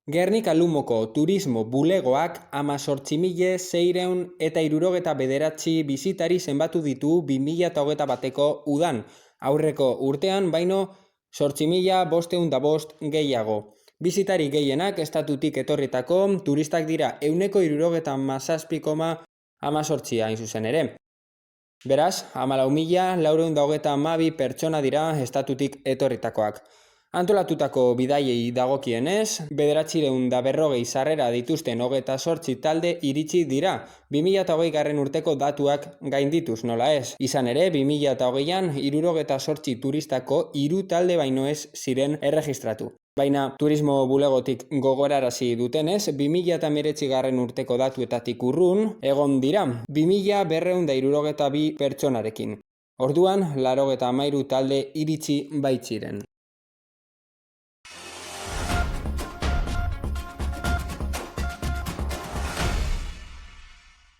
Gernika Lumoko turismo bulegoak 18.669 bisitari zenbatu ditu 2021ko udan, aurreko urtean baino 8.505 gehiago. Bisitari gehienak estatutik etorritako turistak dira 177,18 hain zuzen ere. Beraz, 14.422 pertsona dira estatutik etorritakoak. Antolatutako bidaiei dagokienez, 940 sarrera dituzten 28 talde iritsi dira, 2020 urteko datuak gaindituz nola ez. Izan ere, 2020an 68 turistako 3 talde baino ez ziren erregistratu. Baina turismo bulegotik gogorarazi dutenez, 2019 urteko datuetatik urrun, egon dira 2.262 pertsonarekin. Orduan, 93 talde iritsi baitziren.